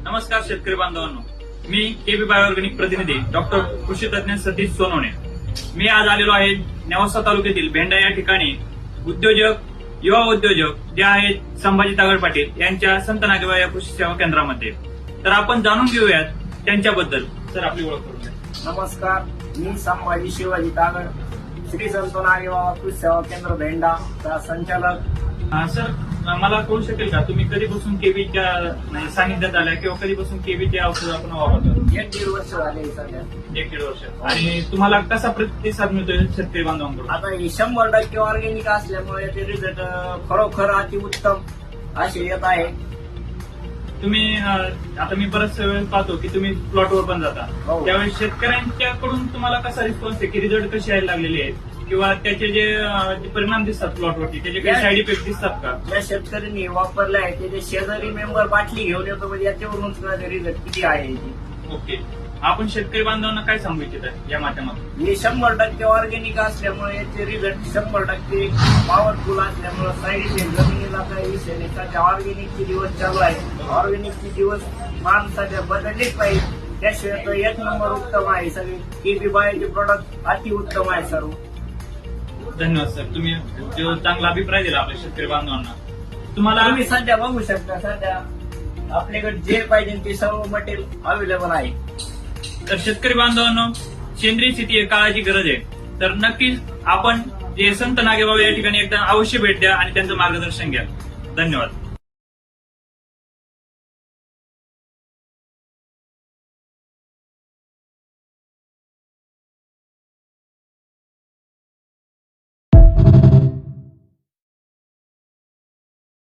नमस्कार शेतकरी बांधवांनो, मी केबी बायोऑर्गॅनिक प्रतिनिधी डॉक्टर कृषी तज्ञ सतीश सोनवणे. मी आज आलेलो आहे नेवासा तालुक्यातील भेंडा या ठिकाणी उद्योजक, युवा उद्योजक जे आहेत संभाजी तागड पाटील यांच्या संत नागेबा या कृषी सेवा केंद्रामध्ये. तर आपण जाणून घेऊयात त्यांच्याबद्दल. सर, आपली ओळख करून द्या. नमस्कार, मी संभाजी शिवाजी तागड, श्री संत नागेबाबा कृषी सेवा केंद्र भेंडा चा संचालक. सर, मला कळू शकेल का तुम्ही कधीपासून केबीच्या सानिध्यात आल्या किंवा कधीपासून केबीचे औषध आपण वापरतो? 1-1.5 वर्ष झाले सध्या. 1-1.5 वर्ष. आणि तुम्हाला कसा प्रतिसाद मिळतोय शेतकरी बांधवांकडून? आता हे 100% ऑर्गॅनिक असल्यामुळे ते रिझल्ट खरोखर अतिउत्तम असे येत आहे. तुम्ही आता मी बरेच वेळेस पाहतो की तुम्ही प्लॉटवर पण जाता, हो. त्यावेळेस शेतकऱ्यांच्याकडून तुम्हाला कसा रिस्पॉन्स आहे की रिझल्ट कसे यायला लागलेले आहेत किंवा त्याचे जे परिणाम दिसतात प्लॉटवरती त्याचे काही साईड इफेक्ट दिसतात का? ज्या शेतकऱ्यांनी वापरले आहे त्याचे शेजारी मेंबर बाटली घेऊन येतो, म्हणजे याच्यावरूनच रिझल्ट किती आहे. ओके, आपण शेतकरी बांधवांना काय सांगू इच्छित या माध्यमातून? हे 100% ऑर्गॅनिक असल्यामुळे याचे रिझल्ट 100% पॉवरफुल असल्यामुळे साईड इफेक्ट जमिनीला काही विषय नाही. सध्या ऑर्गॅनिकचे दिवस चालू आहे. ऑर्गॅनिकचे दिवस माणसाच्या बदललेच पाहिजे. त्याशिवाय तो 1 नंबर उत्तम आहे. सगळे केबी बायोचे प्रोडक्ट अतिउत्तम आहे सर्व. धन्यवाद सर, तुम्ही जो चांगला अभिप्राय दिला आपल्या शेतकरी बांधवांना. तुम्हाला तुम्ही सध्या बघू शकता, सध्या आपल्याकडे जे पाहिजे ते सर्व मटेरियल अवेलेबल आहे. तर शेतकरी बांधवांनो, सेंद्रिय शेती ही काळाची गरज आहे. तर नक्कीच आपण जे संत नागेबाबा या ठिकाणी एकदा अवश्य भेट द्या आणि त्यांचं मार्गदर्शन घ्या. धन्यवाद.